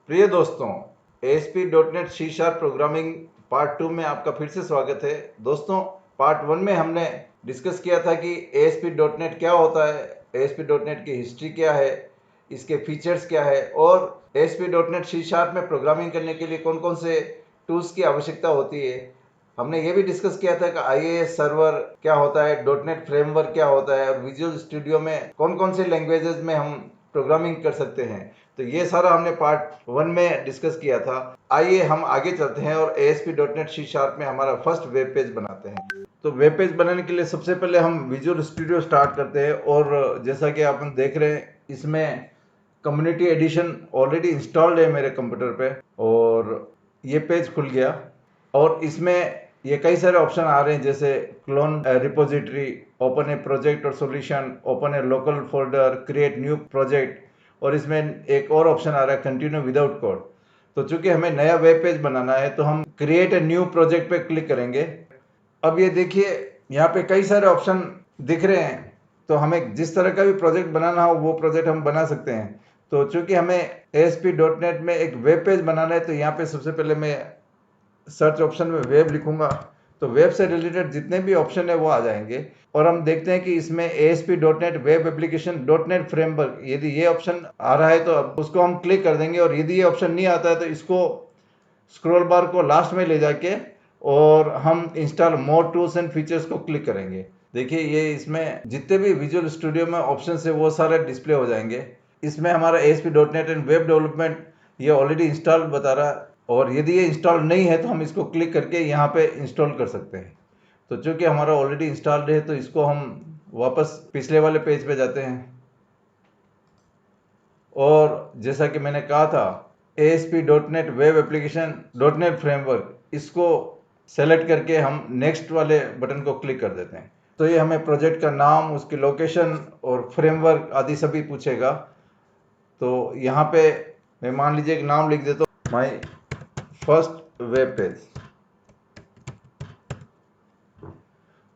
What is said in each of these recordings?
प्रिय दोस्तों, ASP.NET C# programming part 2 में आपका फिर से स्वागत है। दोस्तों, पार्ट 1 में हमने डिस्कस किया था कि ASP.NET क्या होता है, ASP.NEट की हिस्ट्री क्या है, इसके फीचर्स क्या है और ASP.NEट C# में प्रोग्रामिंग करने के लिए कौन कौन से टूल्स की आवश्यकता होती है। हमने ये भी डिस्कस किया था कि IIS सर्वर क्या होता है, .NET फ्रेमवर्क क्या होता है और विजुअल स्टूडियो में कौन कौन से लैंग्वेजेस में हम प्रोग्रामिंग कर सकते हैं। तो ये सारा हमने पार्ट 1 में डिस्कस किया था। आइए हम आगे चलते हैं और ASP.NET C# में हमारा फर्स्ट वेब पेज बनाते हैं। तो वेब पेज बनाने के लिए सबसे पहले हम विजुअल स्टूडियो स्टार्ट करते हैं और जैसा कि आप देख रहे हैं, इसमें कम्युनिटी एडिशन ऑलरेडी इंस्टॉल्ड है मेरे कंप्यूटर पे और ये पेज खुल गया और इसमें ये कई सारे ऑप्शन आ रहे हैं, जैसे क्लोन रिपोजिटरी, ओपन ए प्रोजेक्ट और सॉल्यूशन, ओपन ए local folder, create new project और इसमें एक और ऑप्शन आ रहा है कंटिन्यू विदाउट कोड। तो चूंकि हमें नया वेब पेज बनाना है तो हम क्रिएट ए न्यू प्रोजेक्ट पे क्लिक करेंगे। अब ये देखिए, यहाँ पे कई सारे ऑप्शन दिख रहे हैं, तो हमें जिस तरह का भी प्रोजेक्ट बनाना हो वो प्रोजेक्ट हम बना सकते हैं। तो चूंकि हमें ASP.NEट में एक वेब पेज बनाना है तो यहाँ पे सबसे पहले मैं सर्च ऑप्शन में वेब लिखूंगा तो वेब से रिलेटेड जितने भी ऑप्शन है वो आ जाएंगे और हम देखते हैं कि इसमें ASP.NEट वेब एप्लीकेशन .NEट फ्रेमवर्क, यदि ये ऑप्शन आ रहा है तो उसको हम क्लिक कर देंगे और यदि ये ऑप्शन नहीं आता है तो इसको स्क्रॉल बार को लास्ट में ले जाके और हम install more tools and features को क्लिक करेंगे। देखिए, ये इसमें जितने भी विजुअल स्टूडियो में ऑप्शन है वो सारे डिस्प्ले हो जाएंगे। इसमें हमारा ASP.NEट एंड वेब डेवलपमेंट ये ऑलरेडी इंस्टॉल बता रहा है और यदि ये इंस्टॉल नहीं है तो हम इसको क्लिक करके यहाँ पे इंस्टॉल कर सकते हैं। तो चूंकि हमारा ऑलरेडी इंस्टॉल्ड है तो इसको हम वापस पिछले वाले पेज पे जाते हैं और जैसा कि मैंने कहा था, ASP.NEट वेब एप्लीकेशन .NEट फ्रेमवर्क, इसको सेलेक्ट करके हम नेक्स्ट वाले बटन को क्लिक कर देते हैं। तो ये हमें प्रोजेक्ट का नाम, उसकी लोकेशन और फ्रेमवर्क आदि सभी पूछेगा। तो यहाँ पे मैं मान लीजिए एक नाम लिख देता हूँ, माई फर्स्ट वेब पेज,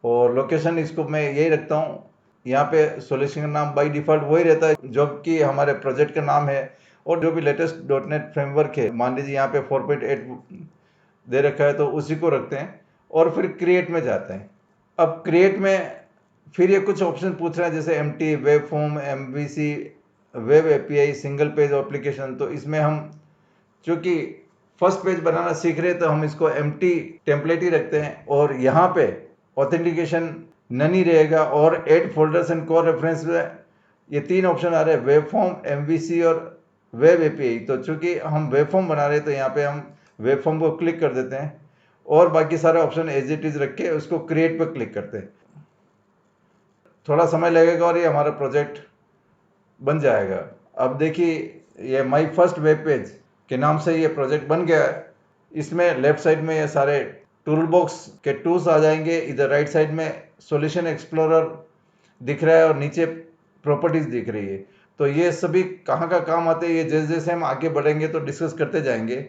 और लोकेशन इसको मैं यही रखता हूँ। यहाँ पे सॉल्यूशन का नाम बाय डिफॉल्ट वही रहता है जो कि हमारे प्रोजेक्ट का नाम है और जो भी लेटेस्ट .NEट फ्रेमवर्क है, मान लीजिए यहाँ पे 4.8 दे रखा है तो उसी को रखते हैं और फिर क्रिएट में जाते हैं। अब क्रिएट में फिर ये कुछ ऑप्शन पूछ रहे हैं, जैसे empty, web form, MVC, web API, single page application. तो इसमें हम चूंकि फर्स्ट पेज बनाना सीख रहे हैं तो हम इसको एम्प्टी टेम्पलेट ही रखते हैं और यहाँ पे ऑथेंटिकेशन नन ही रहेगा और add folders and core reference में ये 3 ऑप्शन आ रहे हैं, वेब फॉर्म, MVC और वेब API। तो चूंकि हम वेब फॉर्म बना रहे हैं तो यहाँ पे हम वेब फॉर्म को क्लिक कर देते हैं और बाकी सारे ऑप्शन एज इट इज रख के उसको क्रिएट पर क्लिक करते हैं। थोड़ा समय लगेगा और ये हमारा प्रोजेक्ट बन जाएगा। अब देखिए, ये माई फर्स्ट वेब पेज के नाम से ये प्रोजेक्ट बन गया है। इसमें लेफ्ट साइड में ये सारे टूल बॉक्स के टूल्स आ जाएंगे, इधर राइट साइड में सॉल्यूशन एक्सप्लोरर दिख रहा है और नीचे प्रॉपर्टीज दिख रही है। तो ये सभी कहाँ का काम आते हैं, ये जैसे जैसे हम आगे बढ़ेंगे तो डिस्कस करते जाएंगे।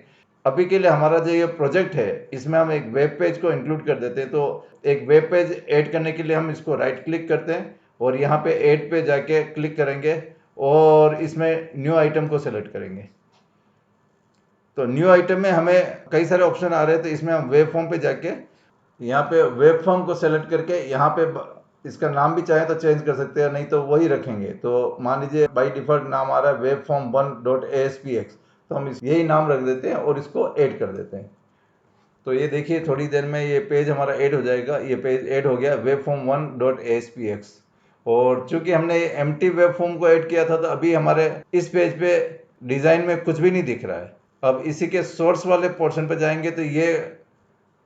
अभी के लिए हमारा जो ये प्रोजेक्ट है इसमें हम एक वेब पेज को इंक्लूड कर देते हैं। तो एक वेब पेज ऐड करने के लिए हम इसको राइट क्लिक करते हैं और यहाँ पे ऐड पे जाके क्लिक करेंगे और इसमें न्यू आइटम को सेलेक्ट करेंगे। तो न्यू आइटम में हमें कई सारे ऑप्शन आ रहे हैं, तो इसमें हम वेब फॉर्म पे जाके यहाँ पे वेब फॉर्म को सेलेक्ट करके यहाँ पे इसका नाम भी चाहे तो चेंज कर सकते हैं, नहीं तो वही रखेंगे। तो मान लीजिए बाय डिफॉल्ट नाम आ रहा है वेब फॉर्म 1.ASPX, तो हम यही नाम रख देते हैं और इसको ऐड कर देते हैं। तो ये देखिए, थोड़ी देर में ये पेज हमारा ऐड हो जाएगा। ये पेज ऐड हो गया, वेब फॉर्म 1.ASPX। और चूंकि हमने एम्प्टी वेब फॉर्म को ऐड किया था तो अभी हमारे इस पेज पे डिज़ाइन में कुछ भी नहीं दिख रहा है। अब इसी के सोर्स वाले पोर्शन पे जाएंगे तो ये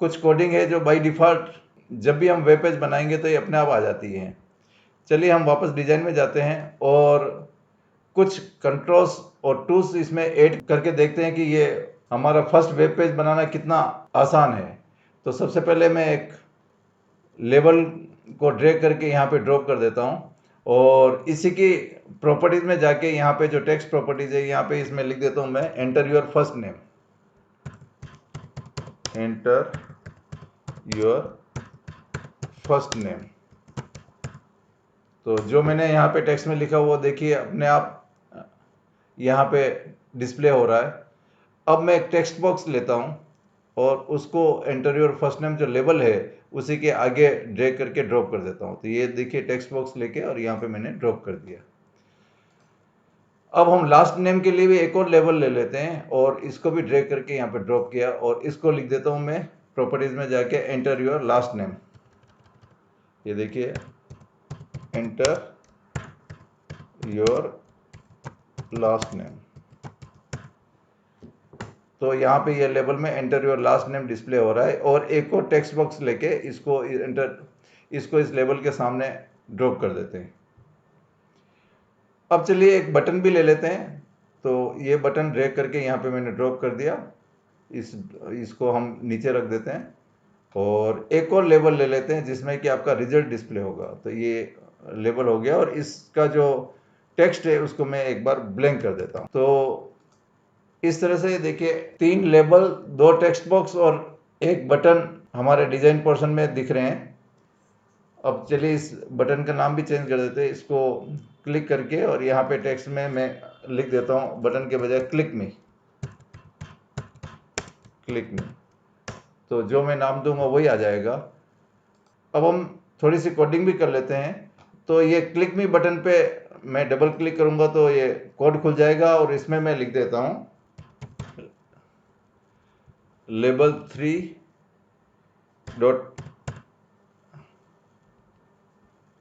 कुछ कोडिंग है जो बाय डिफ़ॉल्ट जब भी हम वेब पेज बनाएंगे तो ये अपने आप आ जाती है। चलिए हम वापस डिज़ाइन में जाते हैं और कुछ कंट्रोल्स और टूल्स इसमें ऐड करके देखते हैं कि ये हमारा फर्स्ट वेब पेज बनाना कितना आसान है। तो सबसे पहले मैं एक लेबल को ड्रैग करके यहाँ पे ड्रॉप कर देता हूँ और इसी की प्रॉपर्टीज में जाके यहाँ पे जो टेक्स्ट प्रॉपर्टीज है यहाँ पे इसमें लिख देता हूँ मैं, enter your first name, enter your first name. तो जो मैंने यहाँ पे टेक्स्ट में लिखा वो देखिए अपने आप यहाँ पे डिस्प्ले हो रहा है। अब मैं एक टेक्स्ट बॉक्स लेता हूं और उसको एंटर योर फर्स्ट नेम जो लेबल है उसी के आगे ड्रैग करके ड्रॉप कर देता हूं। तो ये देखिए टेक्स्ट बॉक्स लेके और यहाँ पे मैंने ड्रॉप कर दिया। अब हम लास्ट नेम के लिए भी एक और लेबल ले लेते हैं और इसको भी ड्रैग करके यहाँ पे ड्रॉप किया और इसको लिख देता हूँ मैं प्रॉपर्टीज में जाके एंटर योर लास्ट नेम। ये देखिए एंटर योर लास्ट नेम। तो यहाँ पे ये लेबल में enter your last name display हो रहा है और एक और टेक्स्ट बॉक्स लेके इसको इस लेबल के सामने ड्रॉप कर देते हैं। अब चलिए एक बटन भी ले लेते हैं। तो ये बटन ड्रैग करके यहाँ पे मैंने ड्रॉप कर दिया। इसको हम नीचे रख देते हैं और एक और लेबल ले लेते हैं जिसमें कि आपका रिजल्ट डिस्प्ले होगा। तो ये लेबल हो गया और इसका जो टेक्स्ट है उसको मैं एक बार ब्लैंक कर देता हूँ। तो इस तरह से देखिए 3 लेबल, 2 टेक्स्ट बॉक्स और एक बटन हमारे डिजाइन पोर्शन में दिख रहे हैं। अब चलिए इस बटन का नाम भी चेंज कर देते हैं। इसको क्लिक करके और यहाँ पे टेक्स्ट में मैं लिख देता हूँ बटन के बजाय क्लिक मी। तो जो मैं नाम दूंगा वही आ जाएगा। अब हम थोड़ी सी कोडिंग भी कर लेते हैं। तो ये क्लिक मी बटन पे मैं डबल क्लिक करूंगा तो ये कोड खुल जाएगा और इसमें मैं लिख देता हूं label 3 dot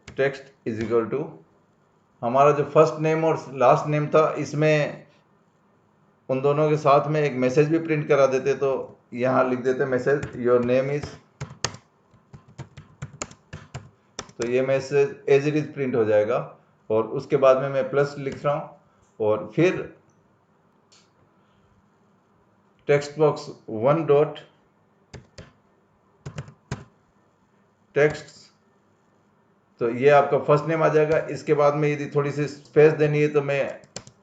text is equal to हमारा जो फर्स्ट नेम और लास्ट नेम था, इसमें उन दोनों के साथ में एक मैसेज भी प्रिंट करा देते। तो यहाँ लिख देते मैसेज योर नेम इज। तो ये message as it is print हो जाएगा और उसके बाद में मैं प्लस लिख रहा हूँ और फिर टेक्स्ट बॉक्स 1 डॉट टेक्स्ट। तो ये आपका फर्स्ट नेम आ जाएगा। इसके बाद में यदि थोड़ी सी स्पेस देनी है तो मैं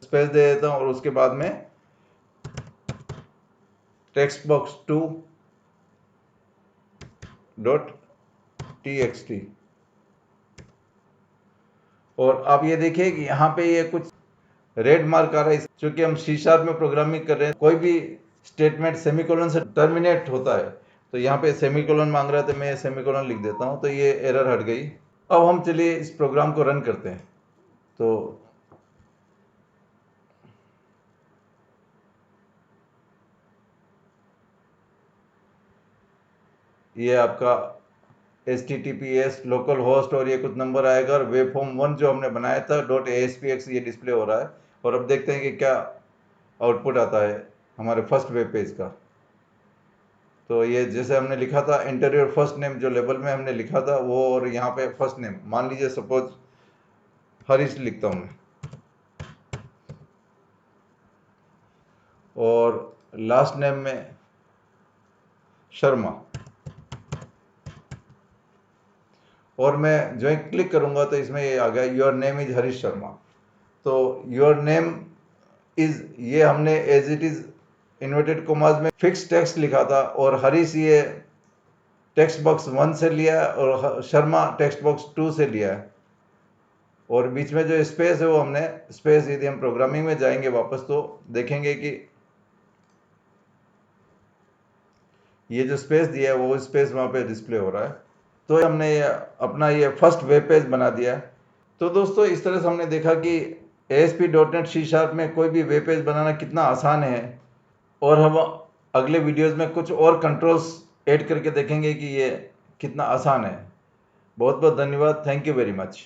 स्पेस दे देता हूँ और उसके बाद में टेक्स्ट बॉक्स 2 डॉट txt। और आप ये देखिए कि यहाँ पे ये कुछ रेड मार्क आ रहा है क्योंकि हम C# में प्रोग्रामिंग कर रहे हैं। कोई भी स्टेटमेंट सेमीकोलन से टर्मिनेट होता है। तो यहाँ पे सेमीकोलन मांग रहा है तो मैं सेमीकोलन लिख देता हूँ। तो ये एरर हट गई। अब हम चलिए इस प्रोग्राम को रन करते हैं। तो ये आपका HTTPS लोकल होस्ट और ये कुछ नंबर आएगा और वेब फॉर्म 1 जो हमने बनाया था .aspx ये डिस्प्ले हो रहा है। और अब देखते हैं कि क्या आउटपुट आता है हमारे फर्स्ट वेब पेज का। तो ये जैसे हमने लिखा था एंटर योर फर्स्ट नेम, जो लेबल में हमने लिखा था वो, और यहाँ पे फर्स्ट नेम मान लीजिए सपोज हरीश लिखता हूँ मैं, और लास्ट नेम में शर्मा। और मैं जो क्लिक करूंगा तो इसमें ये आ गया your name is Harish Sharma. तो योर नेम इज ये हमने as it is inverted commas में फिक्स टेक्स्ट लिखा था और हरीश ये टेक्स्ट बॉक्स 1 से लिया और शर्मा टेक्स्ट बॉक्स 2 से लिया है। और बीच में जो स्पेस है वो हमने स्पेस, यदि हम प्रोग्रामिंग में जाएंगे वापस तो देखेंगे कि ये जो स्पेस दिया है वो स्पेस वहाँ पे डिस्प्ले हो रहा है। तो हमने अपना ये फर्स्ट वेब पेज बना दिया। तो दोस्तों इस तरह से हमने देखा कि ASP.NET C# में कोई भी वेब पेज बनाना कितना आसान है। और हम अगले वीडियोस में कुछ और कंट्रोल्स ऐड करके देखेंगे कि ये कितना आसान है। बहुत बहुत धन्यवाद। Thank you very much.